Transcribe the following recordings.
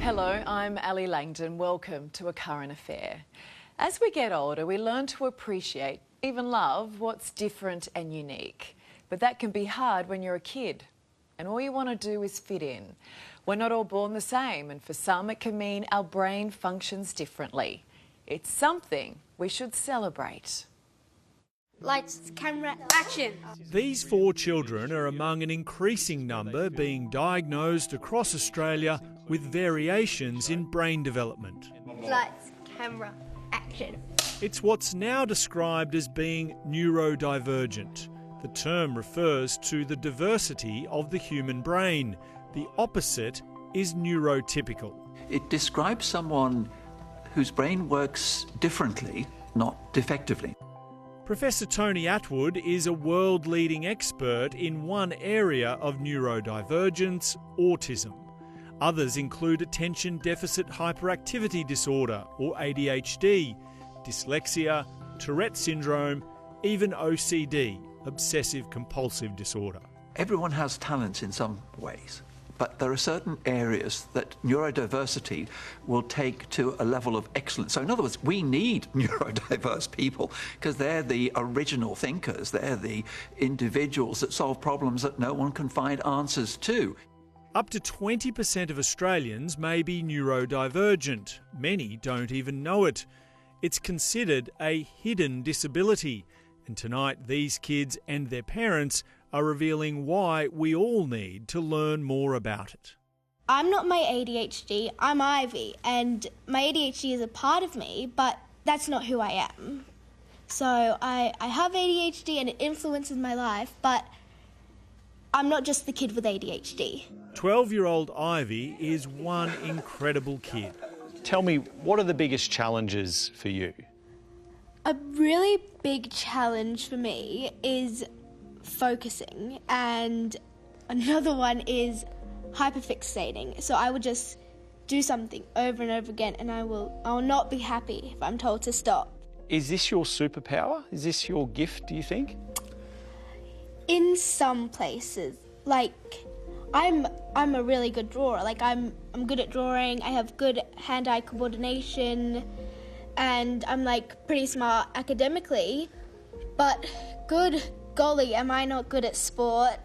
Hello, I'm Langdon. Welcome to A Current Affair. As we get older, we learn to appreciate, even love, what's different and unique. But that can be hard when you're a kid and all you want to do is fit in. We're not all born the same, and for some it can mean our brain functions differently. It's something we should celebrate. Lights, camera, action. These 4 children are among an increasing number being diagnosed across Australia with variations in brain development. Lights, camera, action. It's what's now described as being neurodivergent. The term refers to the diversity of the human brain. The opposite is neurotypical. It describes someone whose brain works differently, not defectively. Professor Tony Attwood is a world-leading expert in one area of neurodivergence, autism. Others include attention deficit hyperactivity disorder, or ADHD, dyslexia, Tourette syndrome, even OCD, obsessive compulsive disorder. Everyone has talents in some ways, but there are certain areas that neurodiversity will take to a level of excellence. So in other words, we need neurodiverse people because they're the original thinkers. They're the individuals that solve problems that no one can find answers to. Up to 20% of Australians may be neurodivergent. Many don't even know it. It's considered a hidden disability. And tonight, these kids and their parents are revealing why we all need to learn more about it. I'm not my ADHD, I'm Ivy, and my ADHD is a part of me, but that's not who I am. So I have ADHD and it influences my life, but I'm not just the kid with ADHD. 12-year-old Ivy is one incredible kid. Tell me, what are the biggest challenges for you? A really big challenge for me is focusing, and another one is hyperfixating. So I will just do something over and over again and I will not be happy if I'm told to stop. Is this your superpower? Is this your gift, do you think? In some places, like I'm a really good drawer. Like I'm good at drawing. I have good hand-eye coordination, and I'm like pretty smart academically. But good golly, am I not good at sport?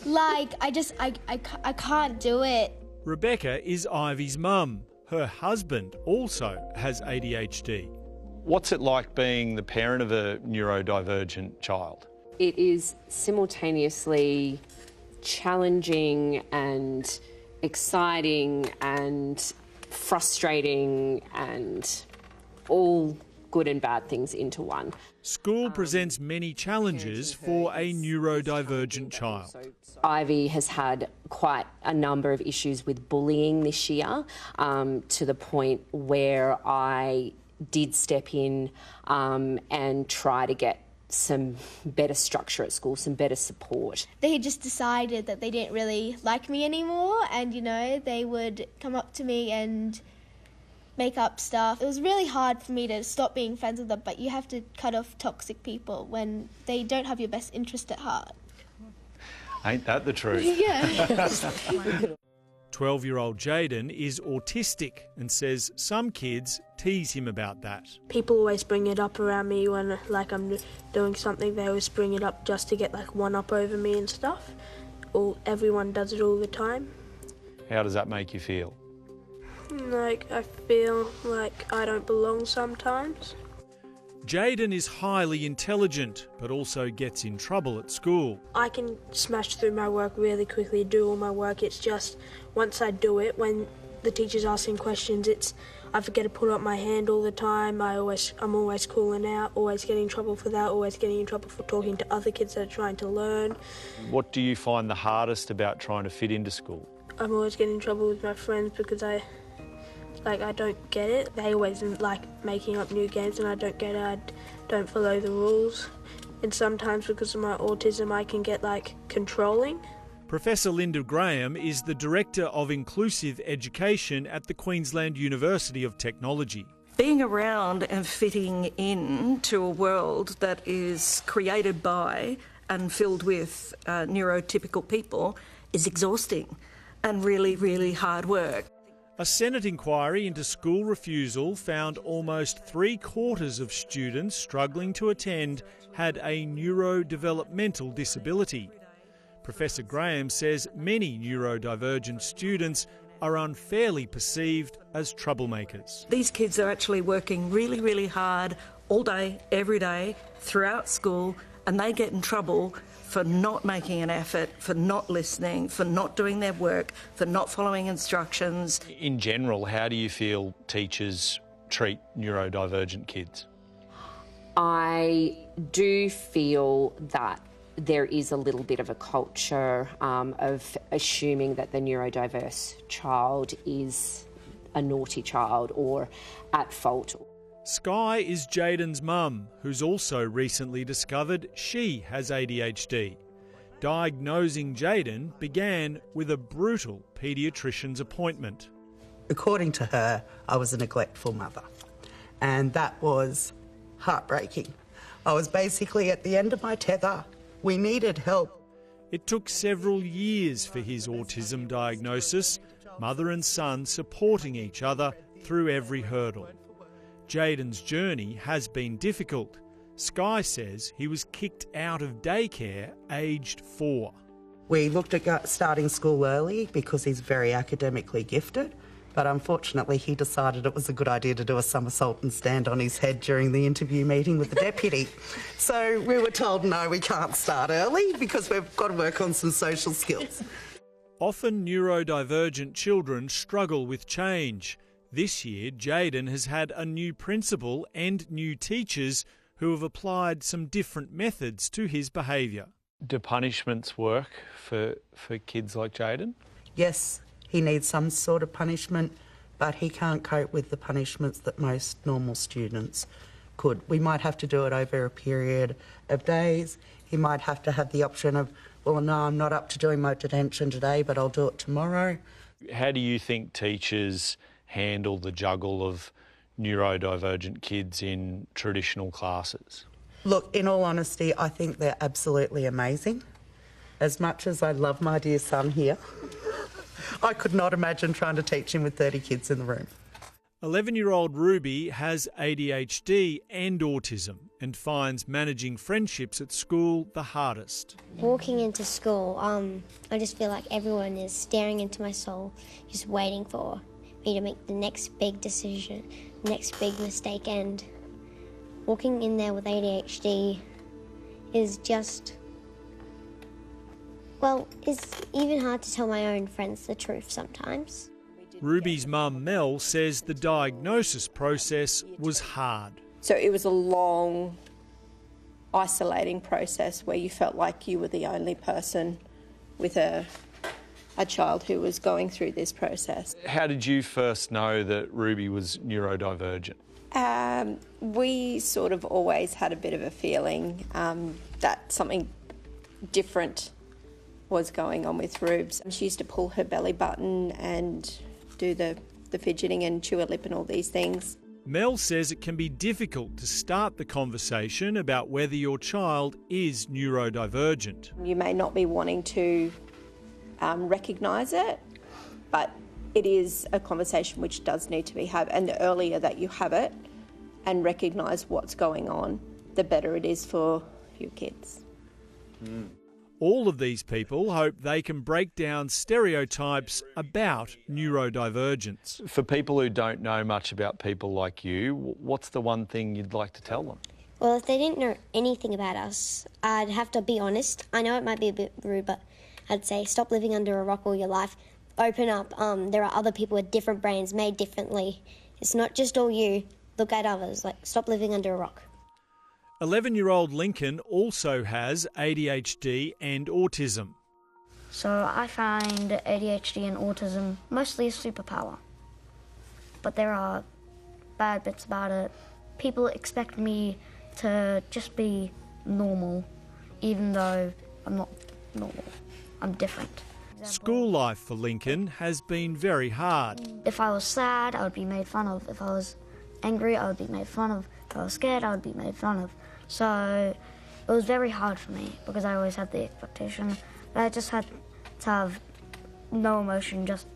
Like I can't do it. Rebecca is Ivy's mum. Her husband also has ADHD. What's it like being the parent of a neurodivergent child? It is simultaneously challenging and exciting and frustrating and all good and bad things into one. School presents many challenges for a neurodivergent child. Ivy has had quite a number of issues with bullying this year, to the point where I did step in and try to get some better structure at school, some better support. They had just decided that they didn't really like me anymore, and they would come up to me and make up stuff. It was really hard for me to stop being friends with them, but you have to cut off toxic people when they don't have your best interest at heart. Ain't that the truth? Yeah. 12-year-old Jaden is autistic and says some kids tease him about that. People always bring it up around me when I'm doing something. They always bring it up just to get one up over me and stuff. Everyone does it all the time. How does that make you feel? I feel like I don't belong sometimes. Jaden is highly intelligent, but also gets in trouble at school. I can smash through my work really quickly, do all my work. It's just, once I do it, when the teacher's asking questions, I forget to put up my hand all the time. I'm always calling out, always getting in trouble for that, always getting in trouble for talking to other kids that are trying to learn. What do you find the hardest about trying to fit into school? I'm always getting in trouble with my friends because I don't get it. They always like making up new games and I don't get it. I don't follow the rules. And sometimes because of my autism I can get controlling. Professor Linda Graham is the Director of Inclusive Education at the Queensland University of Technology. Being around and fitting in to a world that is created by and filled with neurotypical people is exhausting and really, really hard work. A Senate inquiry into school refusal found almost 3/4 of students struggling to attend had a neurodevelopmental disability. Professor Graham says many neurodivergent students are unfairly perceived as troublemakers. These kids are actually working really, really hard all day, every day, throughout school, and they get in trouble for not making an effort, for not listening, for not doing their work, for not following instructions. In general, how do you feel teachers treat neurodivergent kids? I do feel that there is a little bit of a culture of assuming that the neurodiverse child is a naughty child or at fault. Sky is Jaden's mum, who's also recently discovered she has ADHD. Diagnosing Jaden began with a brutal paediatrician's appointment. According to her, I was a neglectful mother, and that was heartbreaking. I was basically at the end of my tether. We needed help. It took several years for his autism diagnosis, mother and son supporting each other through every hurdle. Jaden's journey has been difficult. Sky says he was kicked out of daycare aged 4. We looked at starting school early because he's very academically gifted, but unfortunately he decided it was a good idea to do a somersault and stand on his head during the interview meeting with the deputy. So we were told, no, we can't start early because we've got to work on some social skills. Often neurodivergent children struggle with change. This year, Jaden has had a new principal and new teachers who have applied some different methods to his behaviour. Do punishments work for kids like Jaden? Yes, he needs some sort of punishment, but he can't cope with the punishments that most normal students could. We might have to do it over a period of days. He might have to have the option of, well, no, I'm not up to doing my detention today, but I'll do it tomorrow. How do you think teachers handle the juggle of neurodivergent kids in traditional classes? Look, in all honesty, I think they're absolutely amazing. As much as I love my dear son here, I could not imagine trying to teach him with 30 kids in the room. 11-year-old Ruby has ADHD and autism and finds managing friendships at school the hardest. Walking into school, I just feel like everyone is staring into my soul, just waiting for me to make the next big decision, next big mistake, and walking in there with ADHD is just, well, it's even hard to tell my own friends the truth sometimes. Ruby's mum Mel says the diagnosis process was hard. So it was a long, isolating process where you felt like you were the only person with a child who was going through this process. How did you first know that Ruby was neurodivergent? We sort of always had a bit of a feeling that something different was going on with Rubes. She used to pull her belly button and do the fidgeting and chew her lip and all these things. Mel says it can be difficult to start the conversation about whether your child is neurodivergent. You may not be wanting to recognise it, but it is a conversation which does need to be had, and the earlier that you have it and recognise what's going on, the better it is for your kids. All of these people hope they can break down stereotypes about neurodivergence. For people who don't know much about people like you, what's the one thing you'd like to tell them? Well, if they didn't know anything about us, I'd have to be honest. I know it might be a bit rude, but I'd say stop living under a rock all your life. Open up. There are other people with different brains made differently. It's not just all you. Look at others. Like, stop living under a rock. 11-year-old Lincoln also has ADHD and autism. So I find ADHD and autism mostly a superpower. But there are bad bits about it. People expect me to just be normal, even though I'm not normal. I'm different. School life for Lincoln has been very hard. If I was sad, I would be made fun of. If I was angry, I would be made fun of. If I was scared, I would be made fun of. So it was very hard for me because I always had the expectation that I just had to have no emotion, just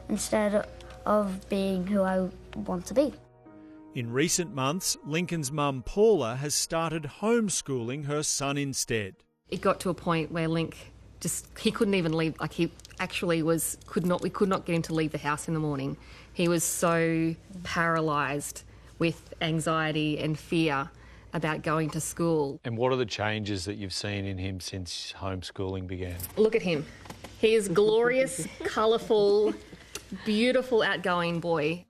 instead of being who I want to be. In recent months, Lincoln's mum Paula has started homeschooling her son instead. It got to a point where Link he couldn't even leave, like he actually we could not get him to leave the house in the morning. He was so paralysed with anxiety and fear about going to school. And what are the changes that you've seen in him since homeschooling began? Look at him. He is glorious, colourful, beautiful, outgoing boy.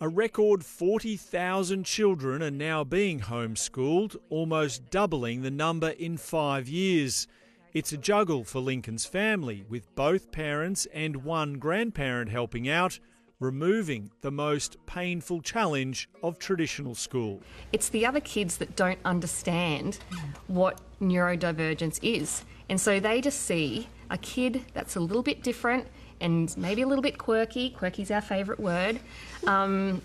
A record 40,000 children are now being homeschooled, almost doubling the number in 5 years. It's a juggle for Lincoln's family, with both parents and one grandparent helping out, removing the most painful challenge of traditional school. It's the other kids that don't understand what neurodivergence is. And so they just see a kid that's a little bit different and maybe a little bit quirky. Quirky's our favourite word. And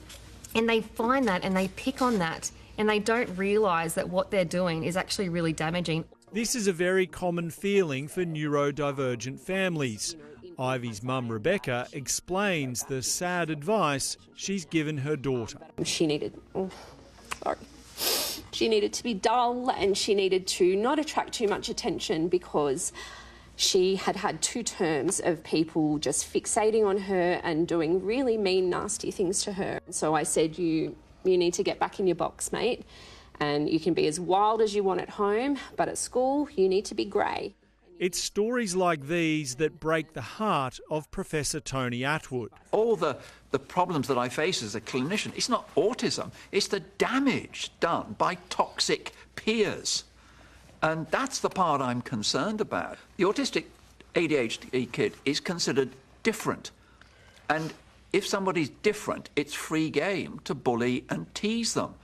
they find that and they pick on that, and they don't realise that what they're doing is actually really damaging. This is a very common feeling for neurodivergent families. Ivy's mum, Rebecca, explains the sad advice she's given her daughter. She needed to be dull, and she needed to not attract too much attention because she had had 2 terms of people just fixating on her and doing really mean, nasty things to her. So I said, you need to get back in your box, mate, and you can be as wild as you want at home, but at school you need to be grey. It's stories like these that break the heart of Professor Tony Atwood. All the problems that I face as a clinician, it's not autism, it's the damage done by toxic peers. And that's the part I'm concerned about. The autistic ADHD kid is considered different. And if somebody's different, it's free game to bully and tease them.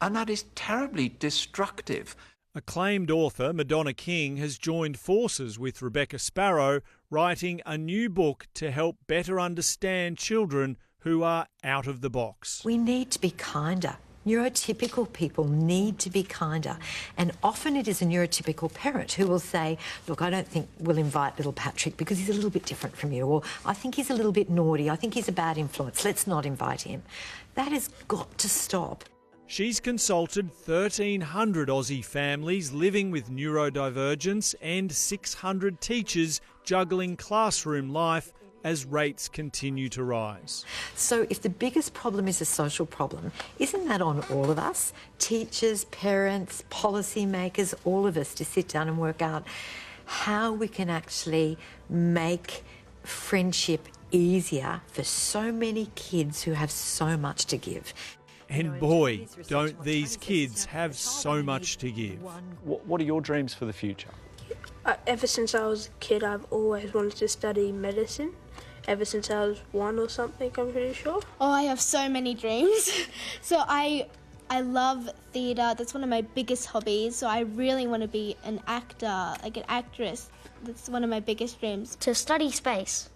And that is terribly destructive. Acclaimed author Madonna King has joined forces with Rebecca Sparrow, writing a new book to help better understand children who are out of the box. We need to be kinder. Neurotypical people need to be kinder. And often it is a neurotypical parent who will say, look, I don't think we'll invite little Patrick because he's a little bit different from you, or I think he's a little bit naughty, I think he's a bad influence, let's not invite him. That has got to stop. She's consulted 1,300 Aussie families living with neurodivergence and 600 teachers juggling classroom life as rates continue to rise. So if the biggest problem is a social problem, isn't that on all of us? Teachers, parents, policymakers, all of us, to sit down and work out how we can actually make friendship easier for so many kids who have so much to give. And boy, don't these kids have so much to give. What are your dreams for the future? Ever since I was a kid, I've always wanted to study medicine. Ever since I was 1 or something, I'm pretty sure. Oh, I have so many dreams. So I love theatre. That's one of my biggest hobbies. So I really want to be an actor, like an actress. That's one of my biggest dreams. To study space.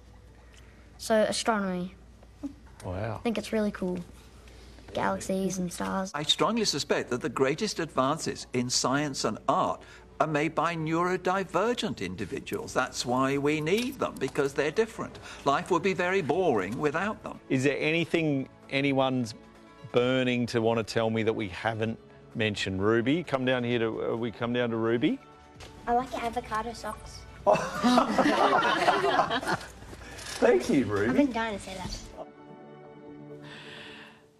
So astronomy. Wow. I think it's really cool. Galaxies and stars. I strongly suspect that the greatest advances in science and art are made by neurodivergent individuals. That's why we need them, because they're different. Life would be very boring without them. Is there anything anyone's burning to want to tell me that we haven't mentioned? Ruby, come down here to, we come down to Ruby? I like avocado socks. Thank you, Ruby. I've been dying to say that.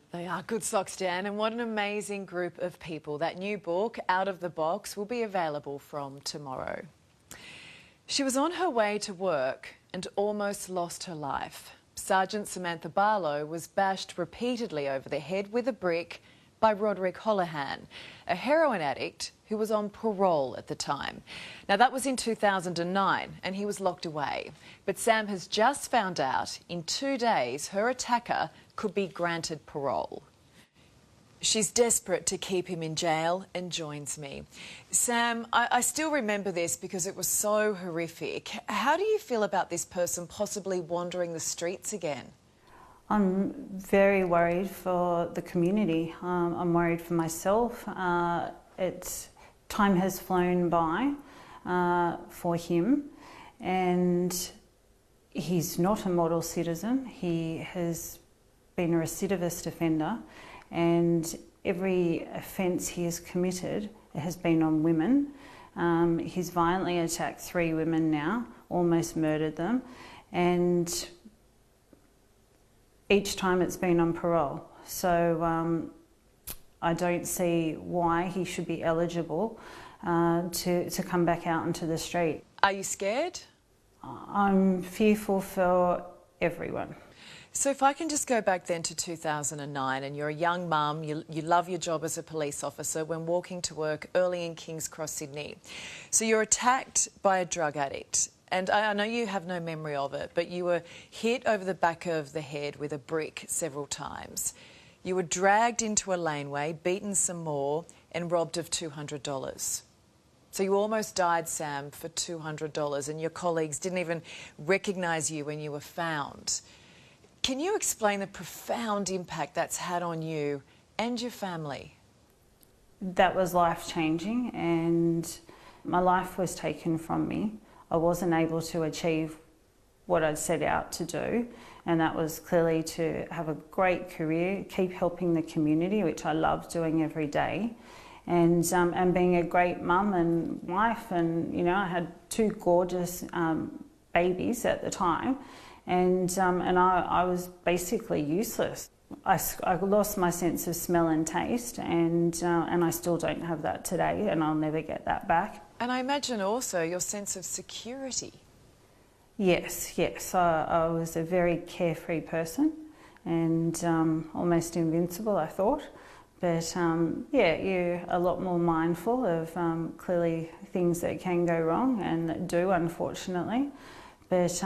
They are good socks, Dan, and what an amazing group of people. That new book, Out of the Box, will be available from tomorrow. She was on her way to work and almost lost her life. Sergeant Samantha Barlow was bashed repeatedly over the head with a brick by Roderick Holohan, a heroin addict who was on parole at the time. Now, that was in 2009 and he was locked away. But Sam has just found out in 2 days her attacker could be granted parole. She's desperate to keep him in jail and joins me. Sam, I still remember this because it was so horrific. How do you feel about this person possibly wandering the streets again? I'm very worried for the community. I'm worried for myself. Time has flown by for him, and He's not a model citizen. He has been a recidivist offender, and every offence he has committed has been on women. He's violently attacked 3 women now, almost murdered them, and each time it's been on parole. So I don't see why he should be eligible to come back out into the street. Are you scared? I'm fearful for everyone. So if I can just go back then to 2009, and you're a young mum, you love your job as a police officer when walking to work early in King's Cross, Sydney. So you're attacked by a drug addict, and I know you have no memory of it, but you were hit over the back of the head with a brick several times. You were dragged into a laneway, beaten some more, and robbed of $200. So you almost died, Sam, for $200, and your colleagues didn't even recognise you when you were found. Can you explain the profound impact that's had on you and your family? That was life-changing, and my life was taken from me. I wasn't able to achieve what I'd set out to do, and that was clearly to have a great career, keep helping the community, which I love doing every day, and being a great mum and wife. And, you know, I had 2 gorgeous babies at the time, and I was basically useless. I lost my sense of smell and taste, and I still don't have that today, and I'll never get that back. And I imagine also your sense of security. Yes. I was a very carefree person, and almost invincible, I thought. But yeah, you're a lot more mindful of clearly things that can go wrong and that do, unfortunately. But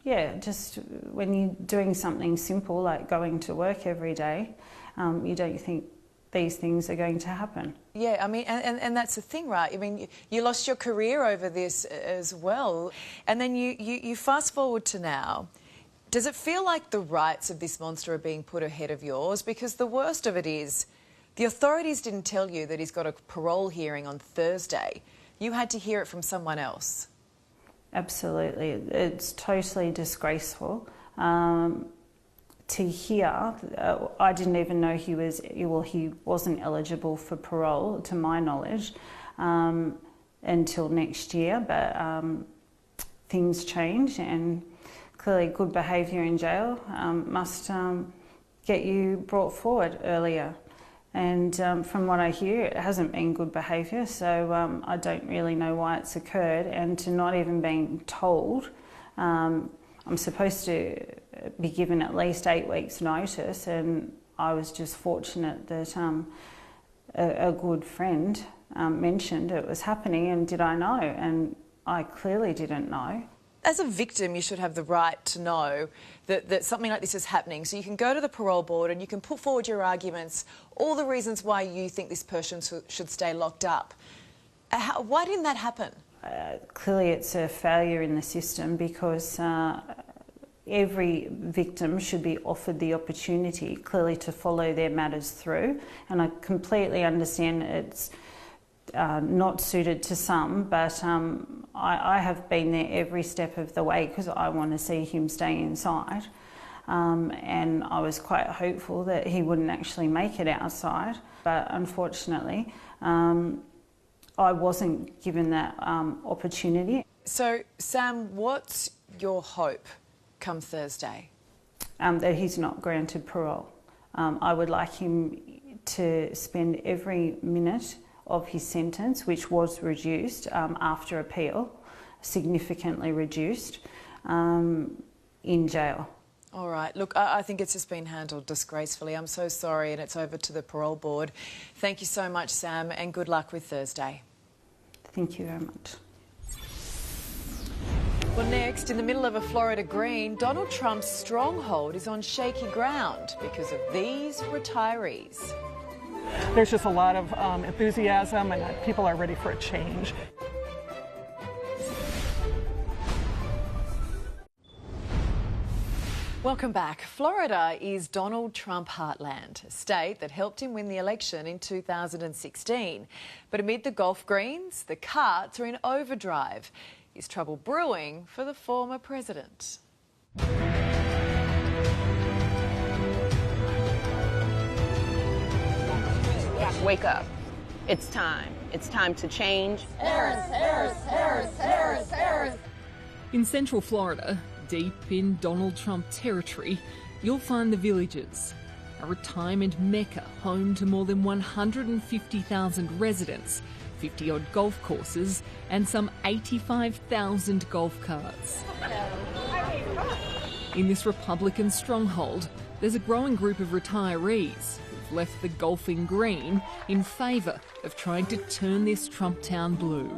yeah, just when you're doing something simple like going to work every day, you don't think these things are going to happen. Yeah, I mean, and that's the thing, right? I mean, you lost your career over this as well, and then you fast forward to now. Does it feel like the rights of this monster are being put ahead of yours? Because the worst of it is, the authorities didn't tell you that he's got a parole hearing on Thursday. You had to hear it from someone else. Absolutely. It's totally disgraceful. To hear, I didn't even know he wasn't eligible for parole, to my knowledge, until next year. But things change, and clearly good behaviour in jail must get you brought forward earlier. And from what I hear, it hasn't been good behaviour, so I don't really know why it's occurred. And to not even being told, I'm supposed to be given at least 8 weeks' notice, and I was just fortunate that a good friend mentioned it was happening, and did I know? And I clearly didn't know. As a victim, you should have the right to know that something like this is happening. So you can go to the parole board and you can put forward your arguments, all the reasons why you think this person should stay locked up. Why didn't that happen? Clearly it's a failure in the system, because every victim should be offered the opportunity, clearly, to follow their matters through. And I completely understand it's not suited to some, but I have been there every step of the way because I want to see him stay inside. And I was quite hopeful that he wouldn't actually make it outside, but unfortunately I wasn't given that opportunity. So, Sam, what's your hope come Thursday? That he's not granted parole. I would like him to spend every minute of his sentence, which was reduced after appeal, significantly reduced, in jail. All right. Look, I think it's just been handled disgracefully. I'm so sorry, and it's over to the parole board. Thank you so much, Sam, and good luck with Thursday. Thank you very much. Well, next, in the middle of a Florida green, Donald Trump's stronghold is on shaky ground because of these retirees. There's just a lot of enthusiasm, and people are ready for a change. Welcome back. Florida is Donald Trump heartland, a state that helped him win the election in 2016. But amid the golf greens, the carts are in overdrive. Is trouble brewing for the former president? Wake up. It's time. It's time to change. Harris, Harris, Harris, Harris, Harris. In Central Florida, deep in Donald Trump territory, you'll find the Villages, a retirement mecca home to more than 150,000 residents, 50-odd golf courses and some 85,000 golf carts. In this Republican stronghold, there's a growing group of retirees who've left the golfing green in favour of trying to turn this Trump town blue.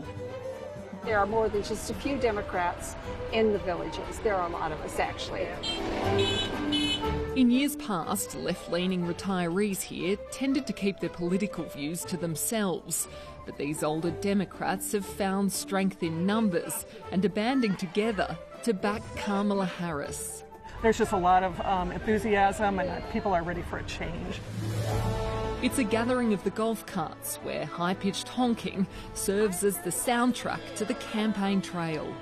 There are more than just a few Democrats in the Villages. There are a lot of us, actually. In years past, left-leaning retirees here tended to keep their political views to themselves. But these older Democrats have found strength in numbers and are banding together to back Kamala Harris. There's just a lot of enthusiasm and people are ready for a change. It's a gathering of the golf carts where high-pitched honking serves as the soundtrack to the campaign trail.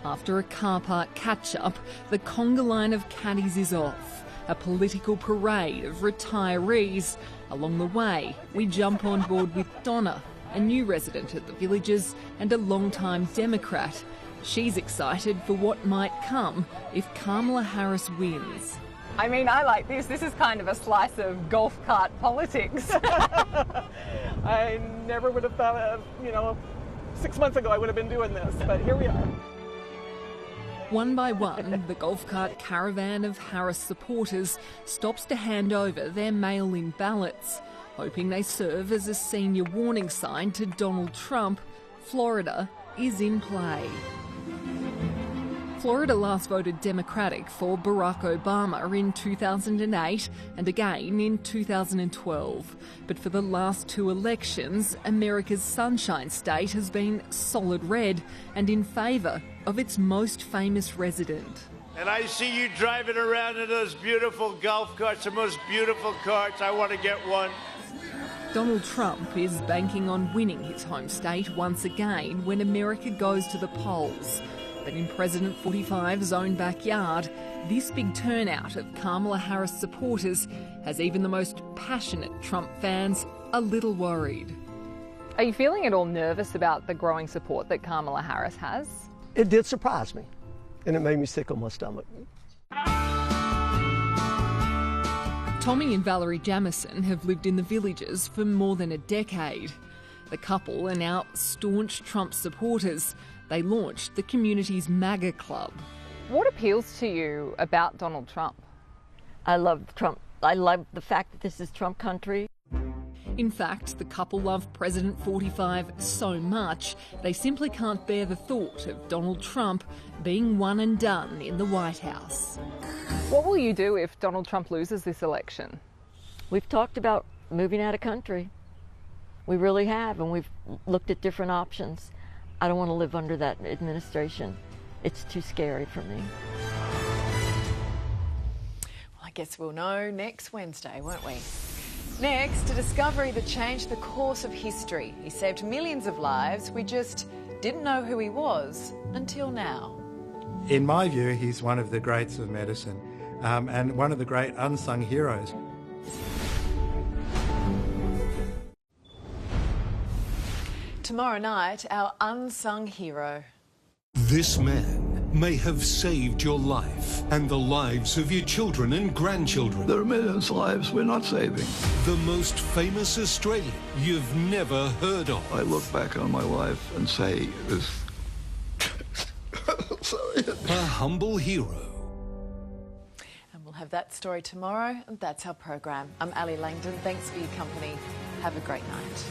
After a car park catch-up, the conga line of caddies is off, a political parade of retirees. Along the way, we jump on board with Donna, a new resident at the Villages and a long-time Democrat. She's excited for what might come if Kamala Harris wins. I mean, I like this. This is kind of a slice of golf cart politics. I never would have thought, 6 months ago I would have been doing this, but here we are. One by one, the golf cart caravan of Harris supporters stops to hand over their mail-in ballots, hoping they serve as a senior warning sign to Donald Trump. Florida is in play. Florida last voted Democratic for Barack Obama in 2008 and again in 2012. But for the last two elections, America's Sunshine State has been solid red and in favour of its most famous resident. And I see you driving around in those beautiful golf carts, the most beautiful carts. I want to get one. Donald Trump is banking on winning his home state once again when America goes to the polls. But in President 45's own backyard, this big turnout of Kamala Harris supporters has even the most passionate Trump fans a little worried. Are you feeling at all nervous about the growing support that Kamala Harris has? It did surprise me, and it made me sick on my stomach. Tommy and Valerie Jamison have lived in the Villages for more than a decade. The couple are now staunch Trump supporters. They launched the community's MAGA club. What appeals to you about Donald Trump? I love Trump. I love the fact that this is Trump country. In fact, the couple love President 45 so much, they simply can't bear the thought of Donald Trump being one and done in the White House. What will you do if Donald Trump loses this election? We've talked about moving out of country. We really have, and we've looked at different options. I don't want to live under that administration. It's too scary for me. Well, I guess we'll know next Wednesday, won't we? Next, a discovery that changed the course of history. He saved millions of lives. We just didn't know who he was until now. In my view, he's one of the greats of medicine and one of the great unsung heroes. Tomorrow night, our unsung hero. This man may have saved your life and the lives of your children and grandchildren. There are millions of lives we're not saving. The most famous Australian you've never heard of. I look back on my life and say it was... Sorry. A humble hero. And we'll have that story tomorrow, and that's our program. I'm Ali Langdon. Thanks for your company. Have a great night.